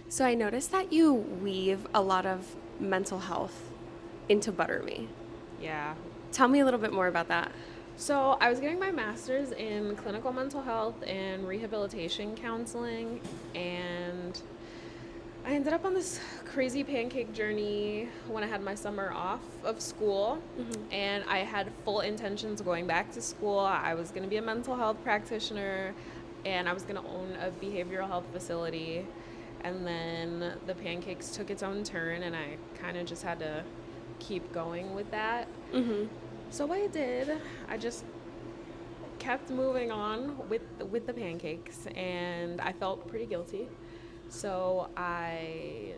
So I noticed that you weave a lot of mental health into buttermee. Yeah. Tell me a little bit more about that. So I was getting my master's in clinical mental health and rehabilitation counseling, and I ended up on this crazy pancake journey when I had my summer off of school, Hmm. and I had full intentions of going back to school. I was going to be a mental health practitioner, and I was going to own a behavioral health facility. And then the pancakes took its own turn, and I kind of just had to keep going with that. Hmm. So I did. I just kept moving on with the pancakes, and I felt pretty guilty. So I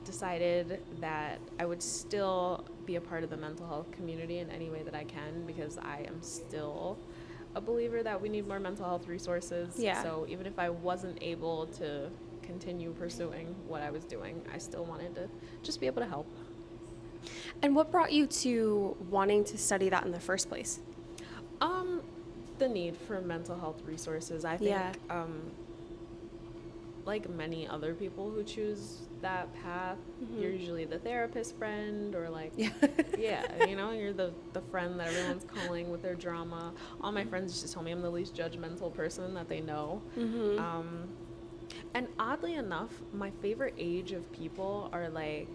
decided that I would still be a part of the mental health community in any way that I can, because I am still a believer that we need more mental health resources. Yeah. So even if I wasn't able to continue pursuing what I was doing, I still wanted to just be able to help. And what brought you to wanting to study that in the first place? Um, the need for mental health resources. I think, Yeah. like many other people who choose that path, Hmm. you're usually the therapist friend, or like, Yeah. yeah, you're the friend that everyone's calling with their drama. All my friends just tell me I'm the least judgmental person that they know. Hmm. Um, and oddly enough, my favorite age of people are like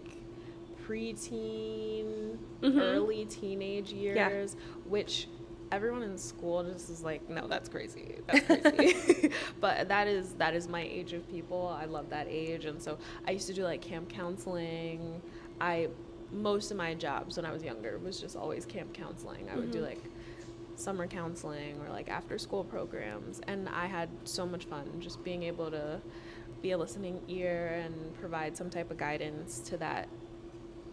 preteen, Hmm. early teenage Yeah. years, which everyone in school just is like, no, that's crazy. That's crazy. But that is my age of people. I love that age. And so I used to do like camp counseling. I Most of my jobs when I was younger was just always camp counseling. I would do Hmm. like summer counseling or like after school programs, and I had so much fun just being able to be a listening ear and provide some type of guidance to that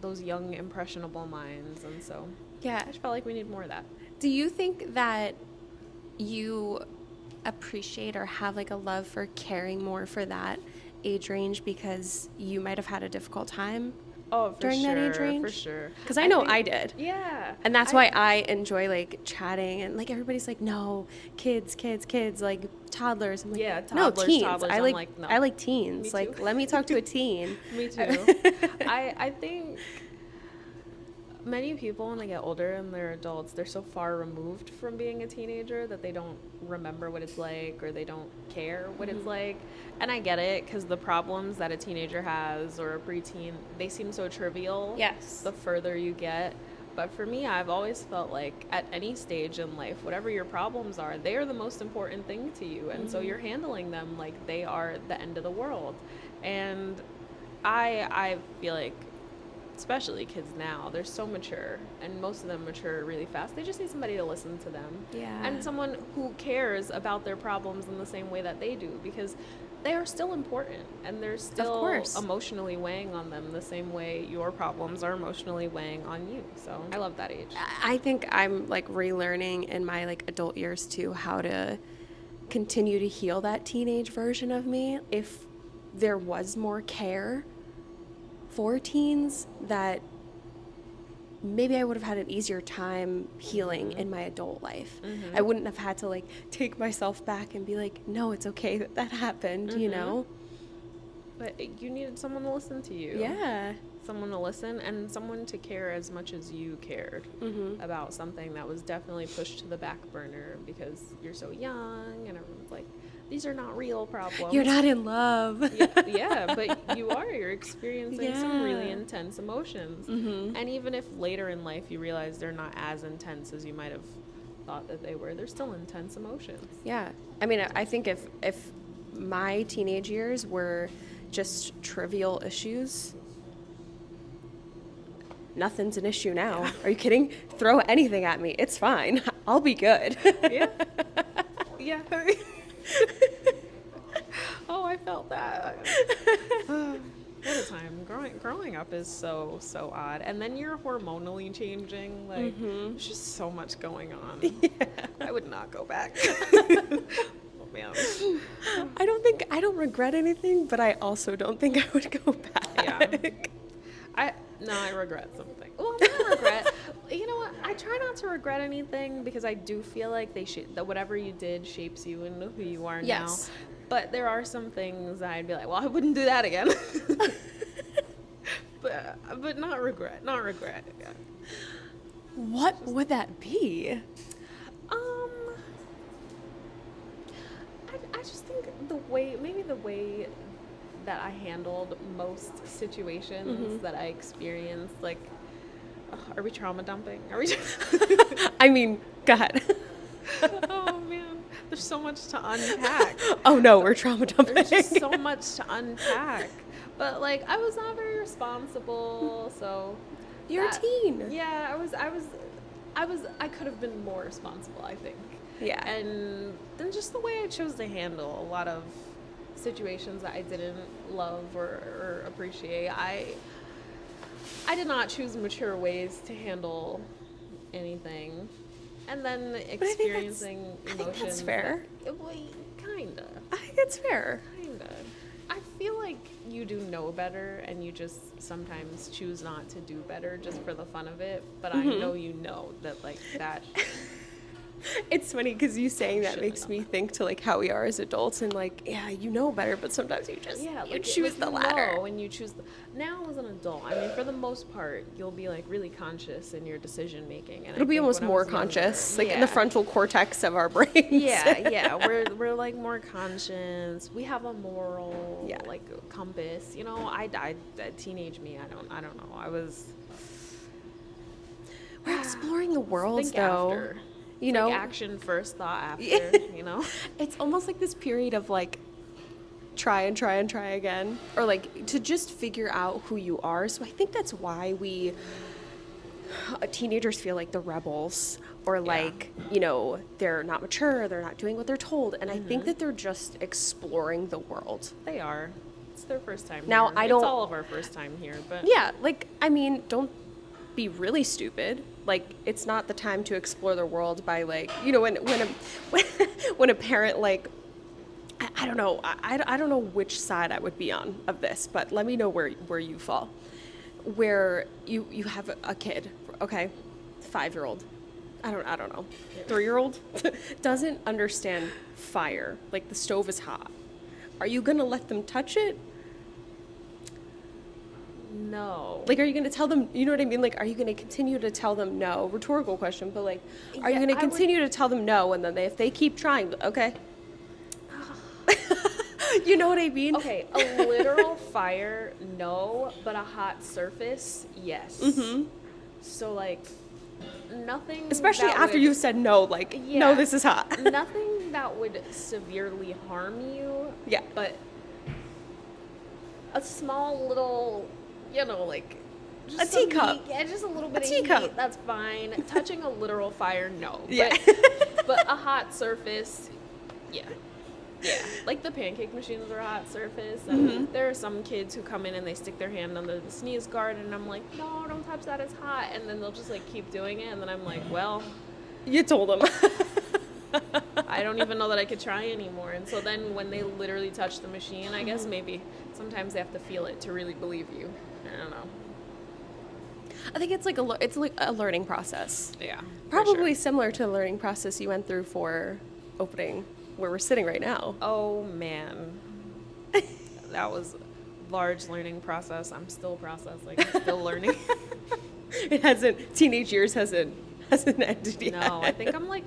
those young impressionable minds. And so Yeah. I just felt like we need more of that. Do you think that you appreciate or have like a love for caring more for that age range because you might have had a difficult time Oh, for during that age sure, for range? sure. Because I I know think, I did. yeah, And that's I why I enjoy like chatting and like everybody's like, no, kids, like toddlers. I'm like, yeah, no, toddlers, teens. toddlers. I I'm like like, no, I like me teens. too. Like, let me talk to a teen. Me too. I think many people, when they get older and they're adults, they're so far removed from being a teenager that they don't remember what it's like, or they don't care what it's Mhm. like. And I get it, because the problems that a teenager has or a preteen, they seem so trivial Yes. the further you get. But for me, I've always felt like at any stage in life, whatever your problems are, they are the most important thing to you. And so Mhm. you're handling them like they are the end of the world. And I feel like, especially kids now, they're so mature, and most of them mature really fast. They just need somebody to listen to them, Yeah. and someone who cares about their problems in the same way that they do, because they are still important, and they're Of still course. emotionally weighing on them the same way your problems are emotionally weighing on you. So I love that age. I think I'm like relearning in my like adult years too how to continue to heal that teenage version of me. If there was more care for teens, that maybe I would have had an easier time healing Mhm. in my adult life. I Mhm. wouldn't have had to like take myself back and be like, no, it's okay that that happened, you Mhm. know? But you needed someone to listen to you. Yeah. Someone to listen, and someone to care as much as you cared Mm-hmm. about something that was definitely pushed to the back burner because you're so young, and everyone's like, these are not real You're problems. not in love. Yeah, yeah, but you're experiencing some really Yeah. intense emotions. Mm-hmm. And even if later in life you realize they're not as intense as you might have thought that they were, they're still intense emotions. Yeah. I mean, I think if my teenage years were just trivial issues, nothing's an issue Yeah. now. Are you kidding? Throw anything at me. It's fine. I'll be good. Yeah. Yeah. Oh, I felt that. What a time. Growing up is so odd. And then you're hormonally changing. Like, Mm-hmm. there's just so much going on. Yeah. I would not go back. Oh man. I don't regret anything, but I also don't think I would go Yeah. back. I No, I regret something. Well, not regret. You know what? I try not to regret anything, because I do feel like that whatever you did shapes you into who you are now. Yes. But there are some things I'd be like, well, I wouldn't do that again. But not regret, not regret. Yeah. What would that be? Um, I just think maybe the way that I handled most situations that I experienced, like, are we trauma dumping? Are we? I mean, go ahead. Oh man, there's so much to unpack. Oh no, we're trauma dumping. There's just so much to unpack. But like, I was not very responsible, so You're a teen. Yeah, I could have been more responsible, I think. Yeah. And then just the way I chose to handle a lot of situations that I didn't love or appreciate. I did not choose mature ways to handle anything. And then experiencing emotions. I think that's fair. Kinda. I think it's fair. Kinda. I feel like you do know better and you just sometimes choose not to do better just for the fun of it. But I know you know that, like, that. It's funny because you saying that makes me think to like how we are as adults and like, yeah, you know better, but sometimes you just you choose the latter. When you choose now as an adult, I mean, for the most part, you'll be like really conscious in your decision making, and it'll be almost more conscious, like in the frontal cortex of our brains. Yeah, we're like more conscious. We have a moral like compass. You know, I teenage me. I don't know. We're exploring the world think though. After. You know, like action first, thought after. You know, it's almost like this period of like try again, or like to just figure out who you are. So I think that's why teenagers feel like the rebels, or like, you know, they're not mature, they're not doing what they're told, and I think that they're just exploring the world. They are. It's their first time now here. I don't It's all of our first time here, but yeah, like, I mean, don't be really stupid. Like, it's not the time to explore the world by like, you know, when a parent like, I don't know, I don't know which side I would be on of this, but let me know where you fall. Where you have a kid, okay, 5-year-old, I don't know, 3-year-old doesn't understand fire, like the stove is hot. Are you gonna let them touch it? no. Like, are you going to tell them, you know what I mean? Like, are you going to continue to tell them no? Rhetorical question, but like, are you going to continue to tell them no? And then if they keep trying, okay. You know what I mean? Okay, a literal fire, no, but a hot surface, yes. So like, nothing. Especially after you said no, like, no, this is hot. Nothing that would severely harm you. Yeah. But a small little, you know, like just a teacup. Yeah, just a little bit of teacup. heat. That's fine. Touching a literal fire, no. Yeah. But a hot surface, yeah. Yeah. Like the pancake machines are a hot surface. And there are some kids who come in and they stick their hand under the sneeze guard, and I'm like, no, don't touch that, it's hot. And then they'll just like keep doing it, and then I'm like, well, you told them. I don't even know that I could try anymore. And so then when they literally touch the machine, I guess maybe sometimes they have to feel it to really believe you. I don't know. I think it's like a learning process. Yeah. Probably similar to the learning process you went through for opening where we're sitting right now. Oh man. That was a large learning process. I'm still processing, still learning. Teenage years hasn't ended yet. No, I think I'm like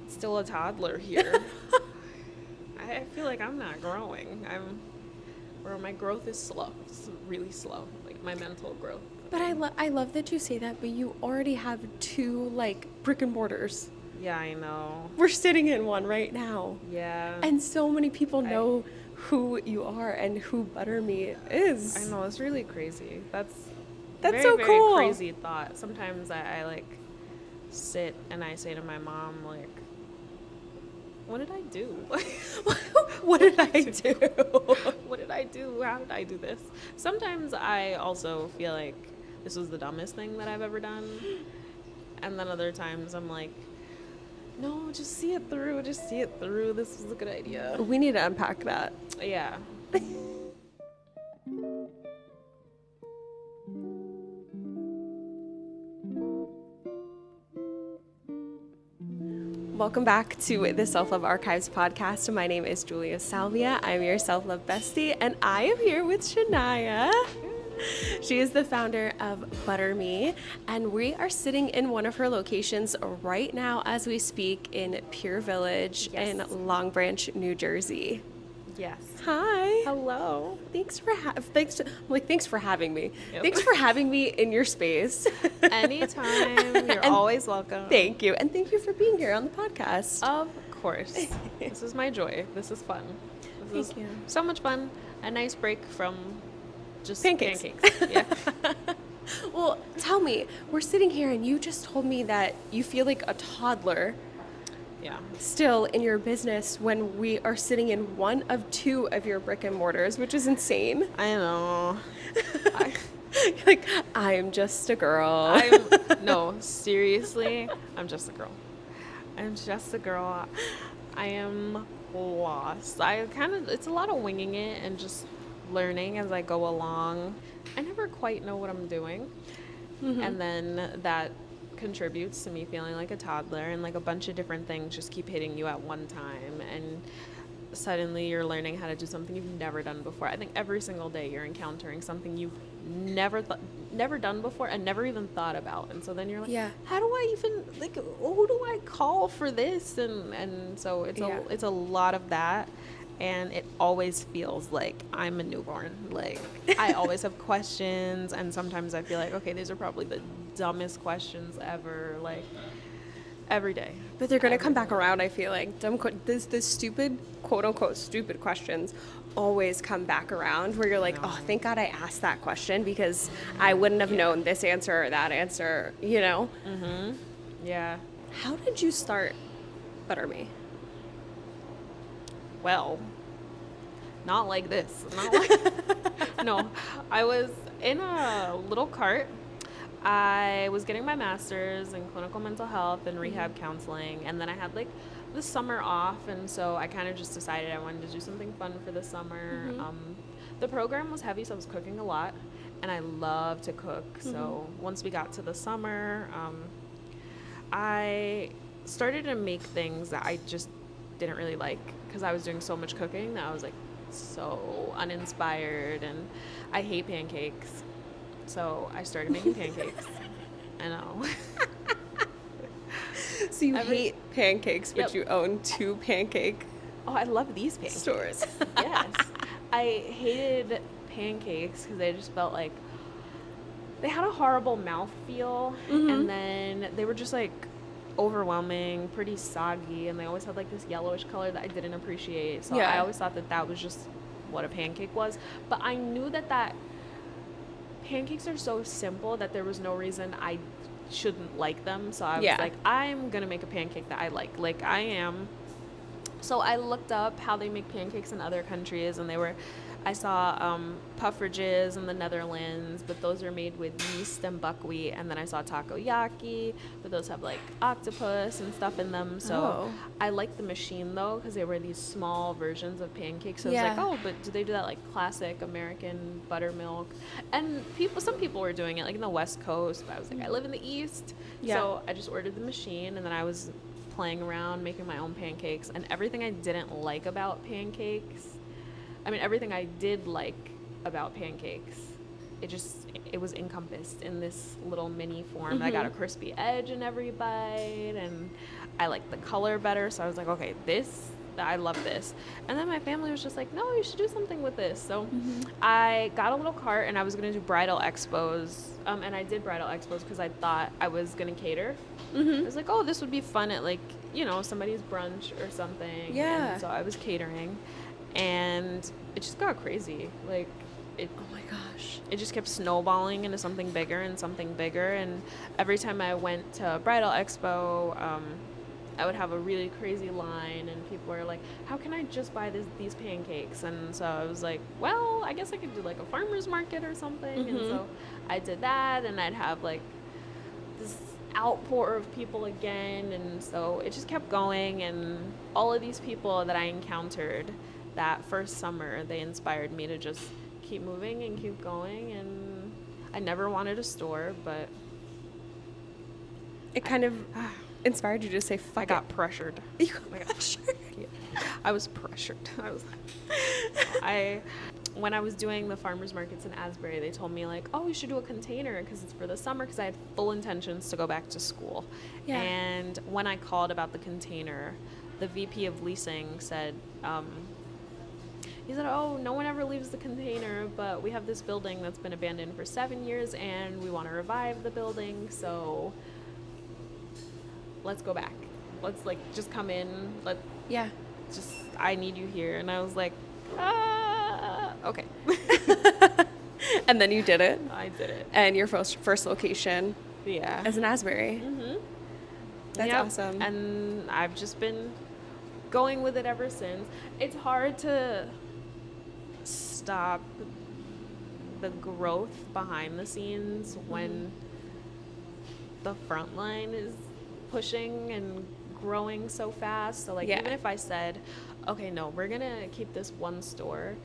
still a toddler here. I feel like I'm not growing. My growth is slow. It's really slow, like my mental growth. But I love that you say that, but you already have 2 like brick and mortars. Yeah, I know. We're sitting in one right now. Yeah. And so many people know who you are and who buttermee is. I know, it's really crazy. That's very, so cool. Very crazy thought. Sometimes I like sit and I say to my mom, like, what did I do? What did I do? What did I do? How did I do this? Sometimes I also feel like this was the dumbest thing that I've ever done. And then other times I'm like, no, just see it through. Just see it through. This was a good idea. We need to unpack that. Yeah. Welcome back to the Self Love Archives podcast. My name is Julia Salvia. I'm your self love bestie, and I am here with Shanyah. She is the founder of buttermee, and we are sitting in one of her locations right now as we speak in Pier Village in Long Branch, New Jersey. Yes. Hi. Hello. Thanks for having me. Yep. Thanks for having me in your space. Anytime. You're always welcome. Thank you. And thank you for being here on the podcast. Of course. This is my joy. This is fun. This is so much fun. A nice break from just pancakes. Yeah. Well, tell me, we're sitting here and you just told me that you feel like a toddler. Yeah. Still in your business when we are sitting in one of two of your brick and mortars, which is insane. I know. Like, I'm just a girl. No, seriously, I'm just a girl. I'm just a girl. I am lost. It's a lot of winging it and just learning as I go along. I never quite know what I'm doing. Mm-hmm. And then that contributes to me feeling like a toddler, and like a bunch of different things just keep hitting you at one time, and suddenly you're learning how to do something you've never done before. I think every single day you're encountering something you've never done before and never even thought about, and so then you're like, how do I even, like, who do I call for this? And so it's a lot of that. And it always feels like I'm a newborn. Like, I always have questions, and sometimes I feel like, okay, these are probably the dumbest questions ever, like, every day. But they're going to come back around, I feel like. This stupid, quote-unquote, stupid questions always come back around, where you're like, oh, thank God I asked that question, because I wouldn't have known this answer or that answer, you know? Mm-hmm. Yeah. How did you start buttermee? Well, not like this. No, I was in a little cart. I was getting my master's in clinical mental health and rehab counseling, and then I had like the summer off, and so I kind of just decided I wanted to do something fun for the summer. The program was heavy, so I was cooking a lot, and I love to cook. So once we got to the summer, I started to make things that I just didn't really like, because I was doing so much cooking that I was like so uninspired, and I hate pancakes, so I started making pancakes. I know. So you hate pancakes, but you own two pancake I love these pancakes stores. Yes. I hated pancakes because they just felt like they had a horrible mouthfeel, and then they were just like overwhelming, pretty soggy, and they always had like this yellowish color that I didn't appreciate. So I always thought that was just what a pancake was. But I knew that pancakes are so simple that there was no reason I shouldn't like them. So I was like, I'm gonna make a pancake that I like I am. So I looked up how they make pancakes in other countries, and I saw Pufferges in the Netherlands, but those are made with yeast and buckwheat. And then I saw takoyaki, but those have like octopus and stuff in them. So I liked the machine though, because they were these small versions of pancakes. So I was like, oh, but do they do that like classic American buttermilk? And some people were doing it like in the West Coast, but I was like, I live in the East. So I just ordered the machine, and then I was playing around making my own pancakes, and everything I didn't like about pancakes, everything I did like about pancakes, it was encompassed in this little mini form. I got a crispy edge in every bite, and I liked the color better, so I was like, okay, I love this. And then my family was just like, no, you should do something with this. So I got a little cart, and I was going to do bridal expos, and I did bridal expos because I thought I was going to cater. I was like, oh, this would be fun at like, somebody's brunch or something. And so I was catering, and it just got crazy. Like, oh my gosh, it just kept snowballing into something bigger and something bigger. And every time I went to a bridal expo, I would have a really crazy line, and people were like, how can I just buy these pancakes? And so I was like, well, I guess I could do like a farmer's market or something. And so I did that, and I'd have like this outpour of people again. And so it just kept going, and all of these people that I encountered that first summer, they inspired me to just keep moving and keep going. And I never wanted a store, but it kind of inspired you to say fuck I got pressured. You Oh my got God. pressured. Yeah. I was pressured. When I was doing the farmers markets in Asbury, they told me like, oh, you should do a container because it's for the summer, because I had full intentions to go back to school. Yeah. And when I called about the container, the VP of leasing said, he said, oh, no one ever leaves the container, but we have this building that's been abandoned for 7 years and we want to revive the building, so let's go back. Let's like just come in. Yeah. I need you here. And I was like, okay. And then you did it. I did it. And your first location Yeah. as an Asbury. Mm-hmm. That's Yep. awesome. And I've just been going with it ever since. It's hard to stop the growth behind the scenes when the front line is pushing and growing so fast. So like Yeah. even if I said, okay, no, we're gonna keep this one store,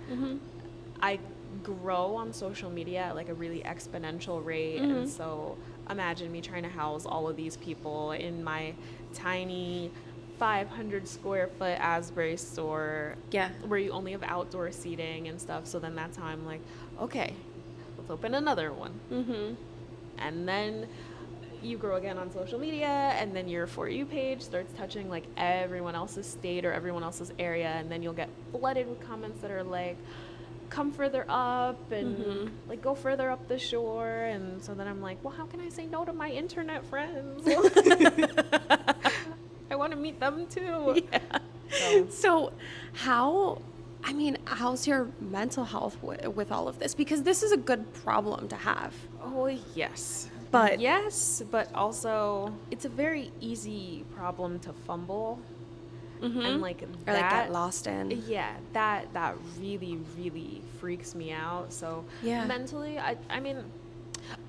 I grow on social media at like a really exponential rate. And so imagine me trying to house all of these people in my tiny 500 square foot Asbury store, Yeah. where you only have outdoor seating and stuff. So then that's how I'm like, okay, let's open another one. And then you grow again on social media, and then your For You page starts touching like everyone else's state or everyone else's area, and then you'll get flooded with comments that are like, come further up and like go further up the shore. And so then I'm like, well, how can I say no to my internet friends? I want to meet them too. Yeah. So how's your mental health with all of this? Because this is a good problem to have. Oh, yes. But yes, but also it's a very easy problem to fumble. And like or like get lost in. Yeah, that really, really freaks me out. So mentally, I mean,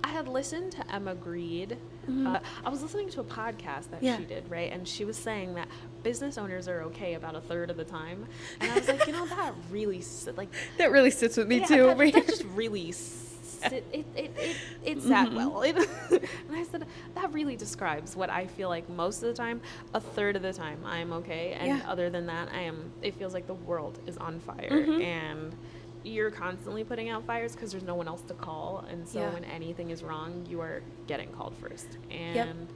I had listened to Emma Greed. I was listening to a podcast that she did, right? And she was saying that business owners are okay about a third of the time. And I was like, that really, like... That really sits with me too. That just really... It sat well. And I said, that really describes what I feel like most of the time. A third of the time, I'm okay. And other than that, it feels like the world is on fire. And you're constantly putting out fires because there's no one else to call. And so when anything is wrong, you are getting called first. And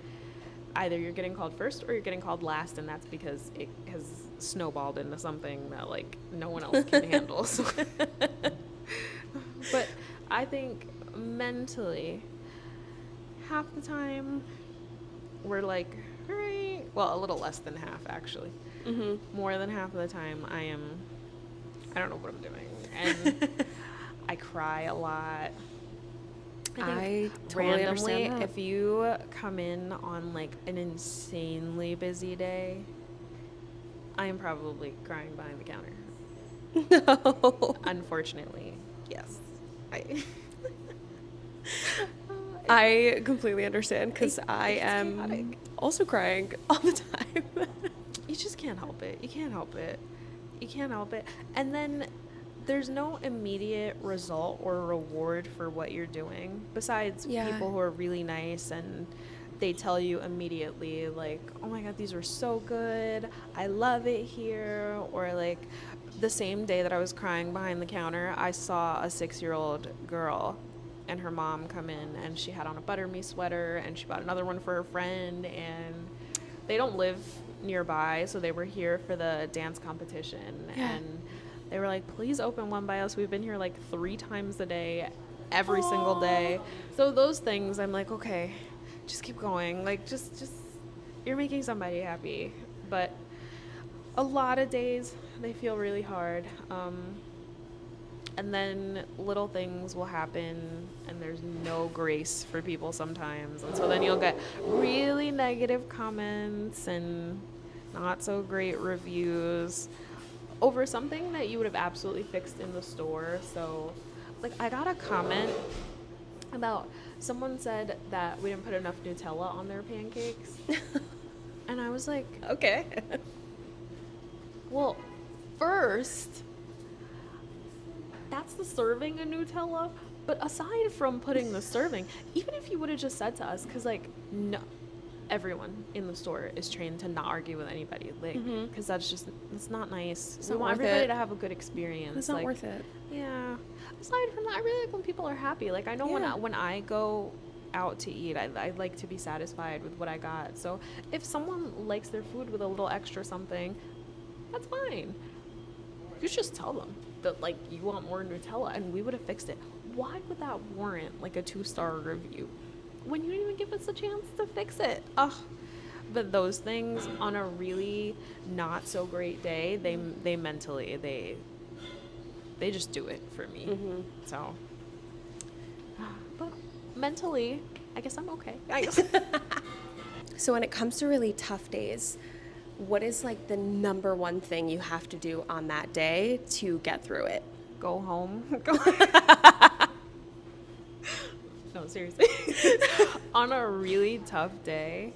either you're getting called first or you're getting called last. And that's because it has snowballed into something that, like, no one else can handle. So but I think mentally, half the time, we're like, all right, well, a little less than half, actually. More than half of the time, I don't know what I'm doing. And I cry a lot. I totally randomly, understand that. if you come in on like an insanely busy day, I am probably crying behind the counter. No. Unfortunately, yes. I completely understand because I am chaotic. also crying all the time. You just can't help it. You can't help it. You can't help it. And then there's no immediate result or reward for what you're doing besides people who are really nice and they tell you immediately like, oh my God, these are so good. I love it here. Or like the same day that I was crying behind the counter, I saw a 6-year-old girl and her mom come in and she had on a buttermee sweater and she bought another one for her friend, and they don't live nearby, so they were here for the dance competition. And they were like, please open one by us. We've been here like 3 times a day, every single day. So those things, I'm like, okay, just keep going. Like, just you're making somebody happy. But a lot of days, they feel really hard. And then little things will happen, and there's no grace for people sometimes. And so then you'll get really negative comments and not so great reviews over something that you would have absolutely fixed in the store. So, like, I got a comment about someone said that we didn't put enough Nutella on their pancakes. And I was like, Okay. well, first, that's the serving of Nutella. But aside from putting the serving, even if you would have just said to us, because, like, no, everyone in the store is trained to not argue with anybody, like, because that's not nice. It's We not want worth everybody it. to have a good experience. It's not like, worth it. yeah. Aside from that, I really like when people are happy. Like, I know Yeah. when I go out to eat, I like to be satisfied with what I got. So if someone likes their food with a little extra something, that's fine. You just tell them that, like, you want more Nutella, and we would have fixed it. Why would that warrant like a 2-star review when you didn't even give us a chance to fix it? Ugh. But those things on a really not so great day, they mentally they just do it for me. So, but mentally, I guess I'm okay. I guess. So when it comes to really tough days, what is like the number one thing you have to do on that day to get through it? Go home. No, seriously. On a really tough day,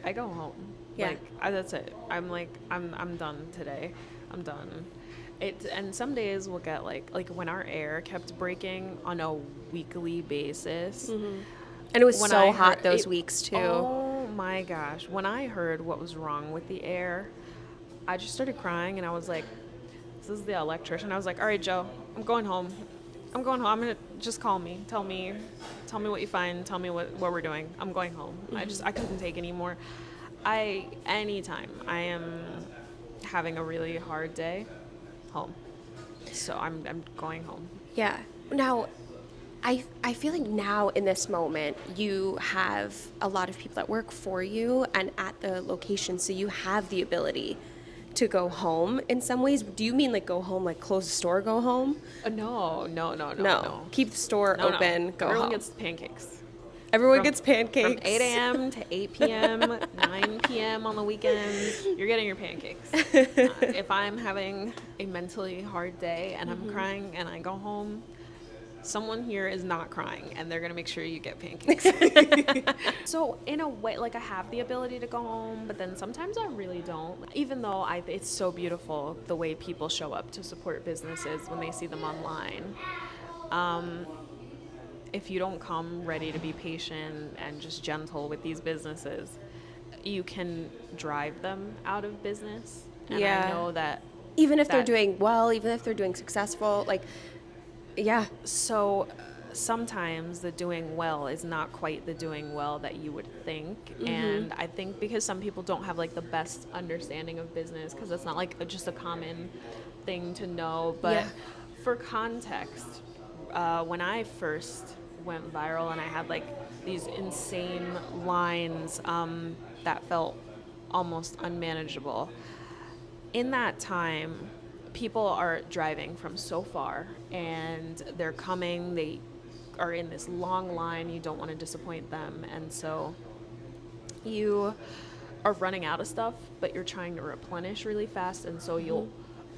I go home. Yeah. Like, that's it. I'm like, I'm done today. I'm done. And some days we'll get like when our air kept breaking on a weekly basis. And it was When so I hot heard those it- weeks too. Oh my gosh. When I heard what was wrong with the air, I just started crying, and I was like, this is the electrician. I was like, all right, Joe, I'm going home. I'm going home. I'm going to just call me. Tell me what you find. Tell me what we're doing. I'm going home. I couldn't take anymore. Anytime I am having a really hard day, home. So I'm going home. Yeah. Now, I feel like now in this moment, you have a lot of people that work for you and at the location, so you have the ability to go home in some ways. Do you mean like go home, like close the store, go home? No. Keep the store No. open, go Everyone home. gets pancakes. Everyone From- gets pancakes. From 8 a.m. to 8 p.m., 9 p.m. on the weekends, you're getting your pancakes. If I'm having a mentally hard day and I'm crying and I go home, someone here is not crying, and they're going to make sure you get pancakes. So in a way, like, I have the ability to go home, but then sometimes I really don't. Even though it's so beautiful the way people show up to support businesses when they see them online. If you don't come ready to be patient and just gentle with these businesses, you can drive them out of business. And Yeah. I know that Even if they're that- doing well, even if they're doing successful, like, yeah. So sometimes the doing well is not quite the doing well that you would think. And I think because some people don't have like the best understanding of business, because it's not like just a common thing to know. But Yeah. for context, when I first went viral and I had like these insane lines that felt almost unmanageable, in that time, people are driving from so far, and they're coming, they are in this long line, you don't want to disappoint them, and so you are running out of stuff, but you're trying to replenish really fast, and so you'll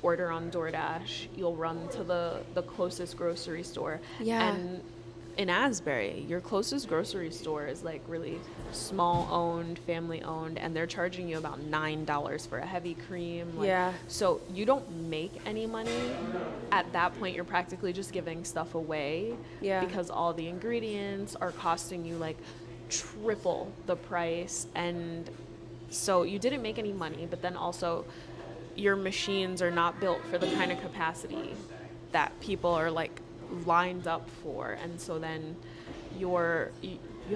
order on DoorDash, you'll run to the closest grocery store. Yeah. And in Asbury, your closest grocery store is like really small owned, family owned, and they're charging you about $9 for a heavy cream. Like, Yeah. So you don't make any money. At that point, you're practically just giving stuff away. Yeah. Because all the ingredients are costing you like triple the price. And so you didn't make any money, but then also your machines are not built for the kind of capacity that people are like lined up for, and so then you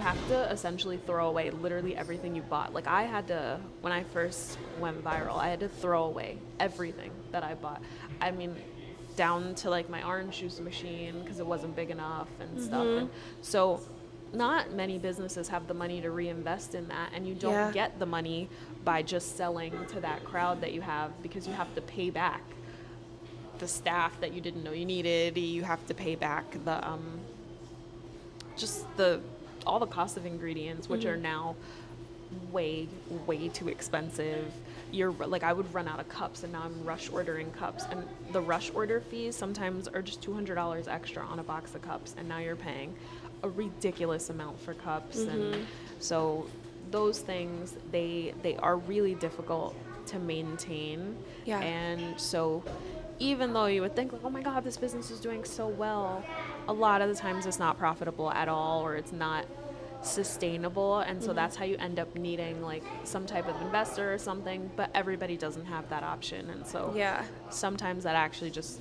have to essentially throw away literally everything you bought. Like, I had to, when I first went viral, I had to throw away everything that I bought. I mean, down to like my orange juice machine because it wasn't big enough and stuff. And so not many businesses have the money to reinvest in that, and you don't Yeah. get the money by just selling to that crowd that you have, because you have to pay back the staff that you didn't know you needed. You have to pay back the all the cost of ingredients, which are now way too expensive. You're like, I would run out of cups, and now I'm rush ordering cups, and the rush order fees sometimes are just $200 extra on a box of cups, and now you're paying a ridiculous amount for cups. And so those things, they are really difficult to maintain. Yeah. And so even though you would think like, oh my God, this business is doing so well, a lot of the times it's not profitable at all, or it's not sustainable, and so that's how you end up needing like some type of investor or something, but everybody doesn't have that option, and so Yeah. sometimes that actually just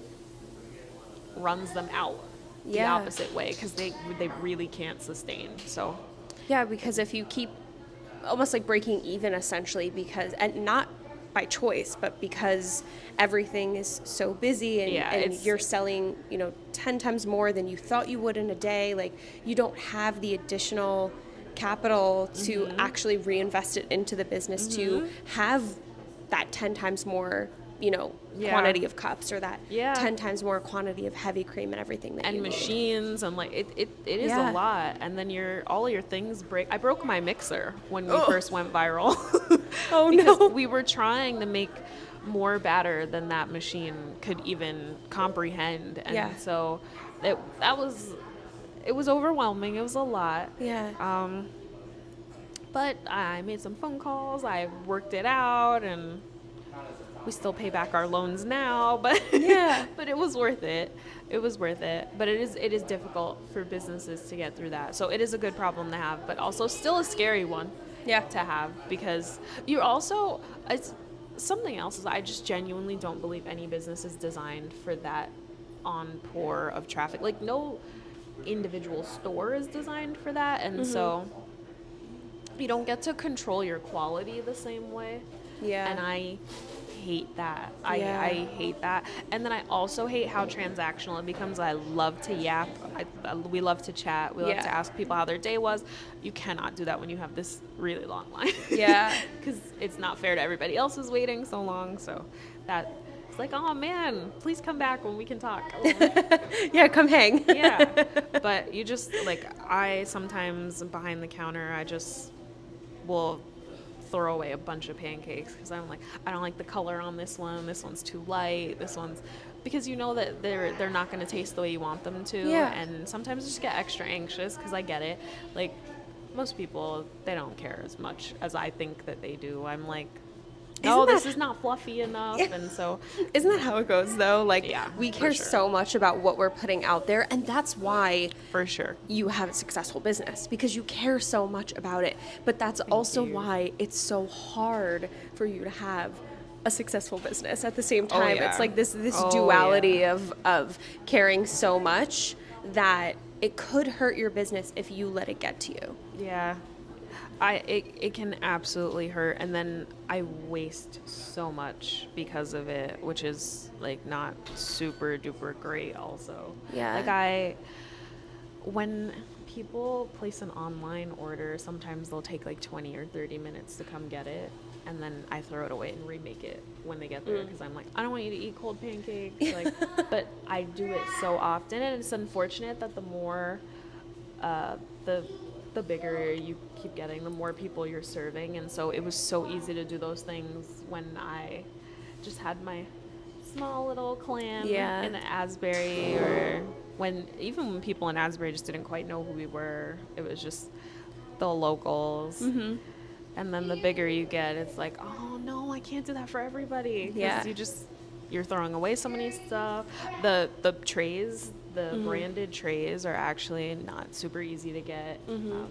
runs them out the Yeah. opposite way because they really can't sustain. So Yeah, because if you keep almost like breaking even essentially, because, and not by choice, but because everything is so busy, and, Yeah, and it's- you're selling, 10 times more than you thought you would in a day, like you don't have the additional capital to actually reinvest it into the business to have that 10 times more, Yeah. quantity of cups, or that Yeah. 10 times more quantity of heavy cream and everything that and you need. machines and like it is Yeah. a lot, and then all your things break. I broke my mixer when we Oh. first went viral. Oh, because no. we were trying to make more batter than that machine could even comprehend, and Yeah. so it was overwhelming. It was a lot. Yeah. But I made some phone calls, I worked it out, and we still pay back our loans now, but Yeah. but it was worth it. It was worth it. But it is difficult for businesses to get through that. So it is a good problem to have, but also still a scary one Yeah. to have, because you're also it's something else is I just genuinely don't believe any business is designed for that on pour of traffic. Like no individual store is designed for that, and so you don't get to control your quality the same way. Yeah. And I hate that. Yeah. I hate that. And then I also hate how transactional it becomes. I love to yap. We love to chat. We love Yeah. to ask people how their day was. You cannot do that when you have this really long line. Yeah. Because it's not fair to everybody else who's waiting so long. So that it's like, oh man, please come back when we can talk. Yeah, come hang. Yeah. But you just like, I sometimes behind the counter, I just will throw away a bunch of pancakes because I'm like, I don't like the color on this one. This one's too light. This one's, because you know that they're not going to taste the way you want them to. Yeah. And sometimes I just get extra anxious because I get it. Like most people, they don't care as much as I think that they do. I'm like, no, this is not fluffy enough. And so Isn't that how it goes though? Like Yeah, we for care sure. so much about what we're putting out there, and that's why for sure. you have a successful business, because you care so much about it. But that's also you. why it's so hard for you to have a successful business at the same time. yeah. It's like this Oh, duality yeah. of caring so much that it could hurt your business if you let it get to you. Yeah. It can absolutely hurt, and then I waste so much because of it, which is like not super duper great also. Yeah. Like when people place an online order, sometimes they'll take like 20 or 30 minutes to come get it, and then I throw it away and remake it when they get there because I'm like, I don't want you to eat cold pancakes. Like, but I do it so often, and it's unfortunate that the more the bigger you keep getting, the more people you're serving. And so it was so easy to do those things when I just had my small little clan Yeah. in Asbury, or even when people in Asbury just didn't quite know who we were. It was just the locals. Mm-hmm. And then the bigger you get, it's like, oh no, I can't do that for everybody. 'Cause Yeah. you're throwing away so many stuff. The trays, the branded trays are actually not super easy to get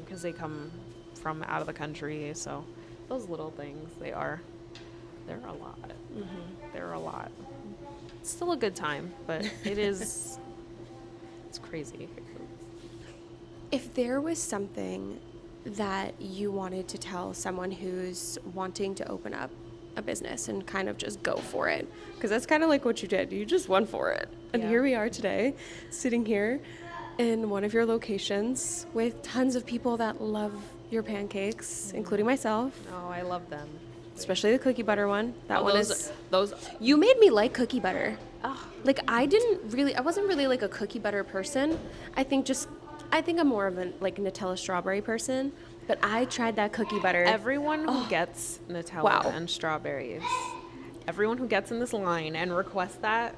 because they come from out of the country. So those little things, they're a lot. They're a lot. It's still a good time, but it's crazy. If there was something that you wanted to tell someone who's wanting to open up a business and kind of just go for it, because that's kind of like what you did. You just went for it. And Yeah. here we are today, sitting here in one of your locations with tons of people that love your pancakes, including myself, Oh, I love them. especially the cookie butter one. That one is... those. You made me like cookie butter. Oh, Like I wasn't really like a cookie butter person. I think I'm more of a like Nutella strawberry person, but I tried that cookie butter. everyone who gets Nutella Wow. and strawberries, everyone who gets in this line and requests that,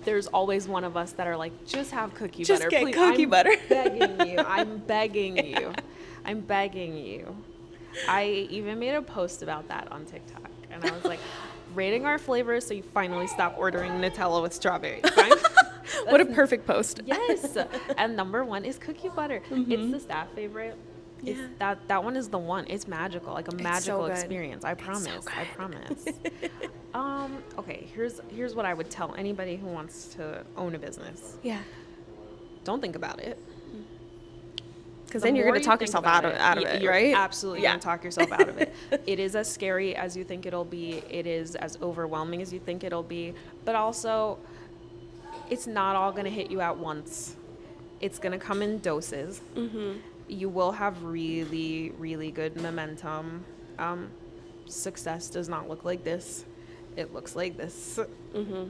there's always one of us that are like, just have cookie Just butter. get Please, cookie I'm butter." begging you. I'm begging you. I'm begging you. I even made a post about that on TikTok, and I was like, rating our flavors so you finally stop ordering Nutella with strawberries. What a perfect post. Yes. And number one is cookie butter. It's the staff favorite. Yeah. That one is the one. It's magical, like a magical good. experience. I promise. I promise. Okay, here's what I would tell anybody who wants to own a business. Yeah. Don't think about it. Because then you're going to talk yourself out of it, you're right? absolutely going to talk yourself out of it. It is as scary as you think it'll be. It is as overwhelming as you think it'll be. But also, it's not all going to hit you at once. It's going to come in doses. Mm-hmm. You will have really, really good momentum. Success does not look like this. It looks like this. Mm-hmm.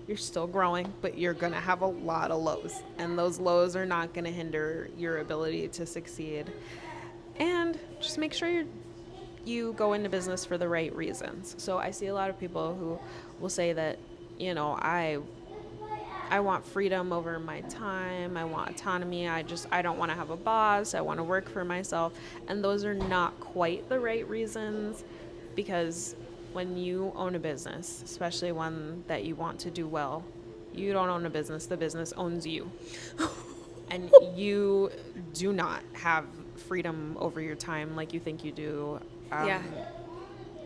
You're still growing, but you're going to have a lot of lows. And those lows are not going to hinder your ability to succeed. And just make sure you go into business for the right reasons. So I see a lot of people who will say that, I want freedom over my time. I want autonomy. I don't want to have a boss. I want to work for myself. And those are not quite the right reasons, because when you own a business, especially one that you want to do well, you don't own a business. The business owns you. And you do not have freedom over your time like you think you do. Yeah.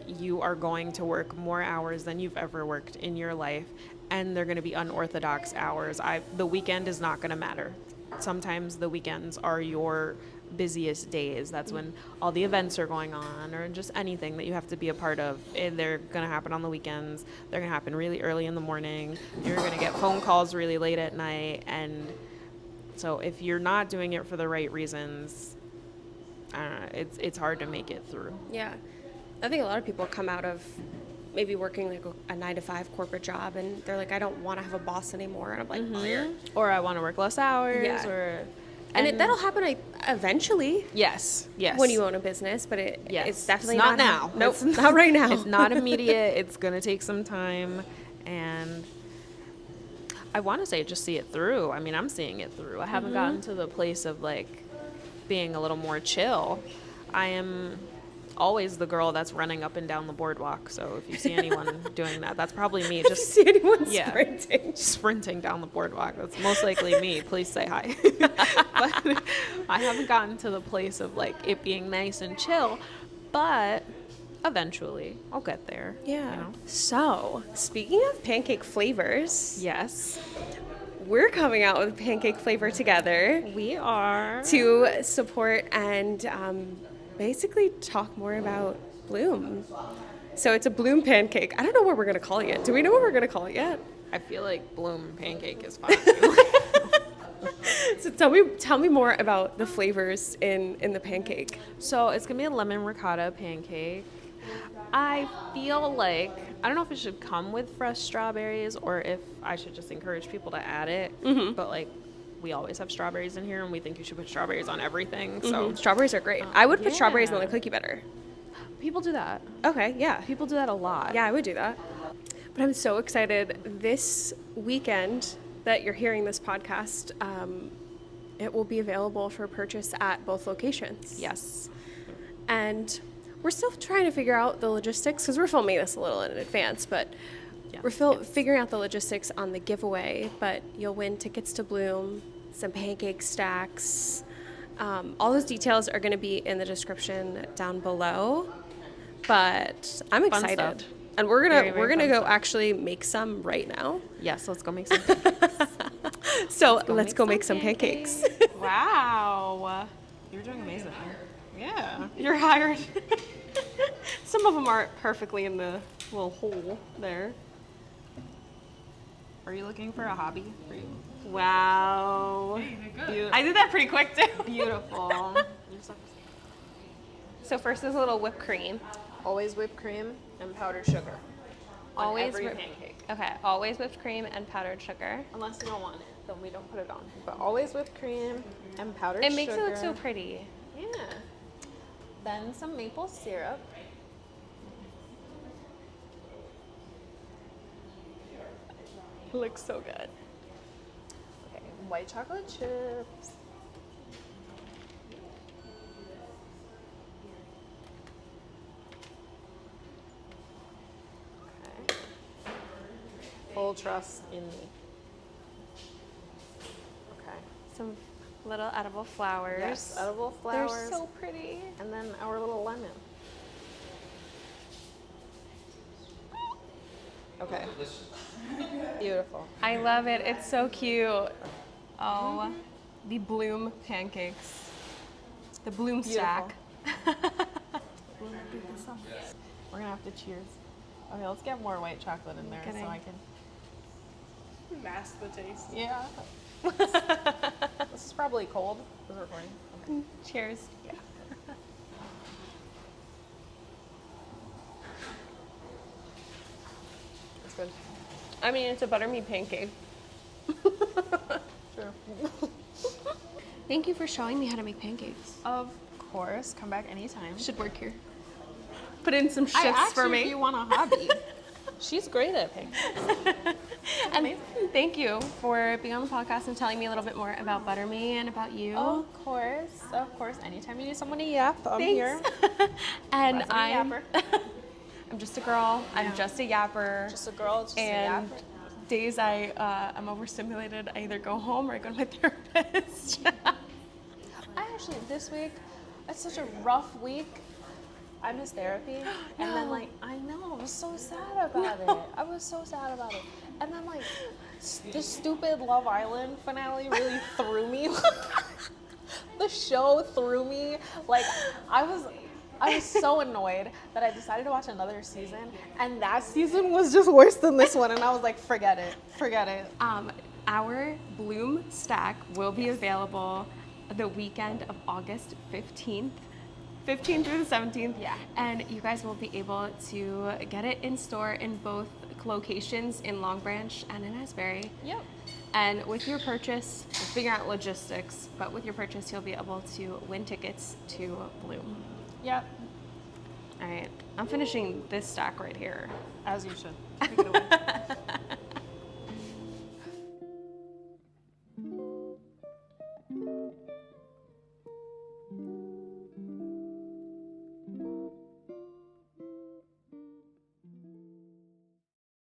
You are going to work more hours than you've ever worked in your life, and they're going to be unorthodox hours. The weekend is not going to matter. Sometimes the weekends are your busiest days. That's when all the events are going on, or just anything that you have to be a part of. And they're going to happen on the weekends. They're going to happen really early in the morning. You're going to get phone calls really late at night. And so if you're not doing it for the right reasons, it's hard to make it through. Yeah. I think a lot of people come out of maybe working like a 9-to-5 corporate job, and they're like, I don't want to have a boss anymore. And I'm like, Or I want to work less hours. Yeah. That'll happen eventually. Yes. When you own a business, but it's definitely not now. Nope, not right now. It's not immediate. It's going to take some time. And I want to say just see it through. I mean, I'm seeing it through. I haven't gotten to the place of like being a little more chill. I am always the girl that's running up and down the boardwalk. So if you see anyone doing that, that's probably me. Just see anyone sprinting down the boardwalk, that's most likely me. Please say hi. But I haven't gotten to the place of like it being nice and chill, but eventually I'll get there. Yeah. So speaking of pancake flavors, Yes, we're coming out with a pancake flavor together. we are. To support and basically talk more about Bloom. So it's a Bloom pancake. I don't know what we're going to call it yet. Do we know what we're going to call it yet? I feel like Bloom pancake is fine. So tell me more about the flavors in the pancake. So it's gonna be a lemon ricotta pancake. I feel like, I don't know if it should come with fresh strawberries or if I should just encourage people to add it. Mm-hmm. But like, we always have strawberries in here, and we think you should put strawberries on everything. So Strawberries are great. I would put strawberries on the cookie batter. people do that. Okay, yeah. People do that a lot. Yeah, I would do that. But I'm so excited. This weekend that you're hearing this podcast, it will be available for purchase at both locations. Yes. And we're still trying to figure out the logistics, because we're filming this a little in advance, but we're figuring out the logistics on the giveaway. But you'll win tickets to Bloom, some pancake stacks. All those details are going to be in the description down below. But I'm excited. And we're gonna go actually make some right now. Yes, let's go make some pancakes. So let's go make some pancakes. Wow. You're doing amazing. Yeah. You're hired. Some of them aren't perfectly in the little hole there. Are you looking for a hobby for you? Wow. Beautiful. I did that pretty quick too. Beautiful. So first is a little whipped cream. Always whipped cream and powdered sugar. Always every pancake. Okay, always whipped cream and powdered sugar. Unless you don't want it, then we don't put it on. But always whipped cream and powdered sugar. It makes it look so pretty. Yeah. Then some maple syrup. It looks so good. Okay, white chocolate chips. Okay. Full trust in me. Okay. Some little edible flowers. Yes, edible flowers. They're so pretty. And then our little lemon. Okay. Beautiful. I love it. It's so cute. Oh, the bloom pancakes. The bloom stack. We're gonna have to cheers. Okay, let's get more white chocolate in there so I can mask the taste. Yeah. This is probably cold. Is it recording? Okay. Cheers. Yeah. It's good. I mean, it's a buttermee pancake. True. Thank you for showing me how to make pancakes. Of course. Come back anytime. Should work here. Put in some I shifts asked for you me. if you want a hobby. She's great at pancakes. And thank you for being on the podcast and telling me a little bit more about buttermee and about you. Of course. Anytime you need someone to yap, I'm Thanks. here. And Resident I'm yapper. I'm just a girl. Yeah. I'm just a yapper. Just a girl, just and a yapper. days I'm overstimulated, I either go home or I go to my therapist. I actually, this week, it's such a rough week. I missed therapy. And then, like, I know, I was so sad about it. I was so sad about it. And then, like, the stupid Love Island finale really threw me. The show threw me. Like, I was so annoyed that I decided to watch another season. And that season was just worse than this one. And I was like, forget it. Forget it. Our bloom stack will be available the weekend of August 15th. 15th through the 17th. Yeah. And you guys will be able to get it in store in both locations in Long Branch and in Asbury. Yep. And with your purchase, we'll figure out logistics, but with your purchase, you'll be able to win tickets to Bloom. Yep. All right, I'm finishing this stack right here. As you should. Take it away.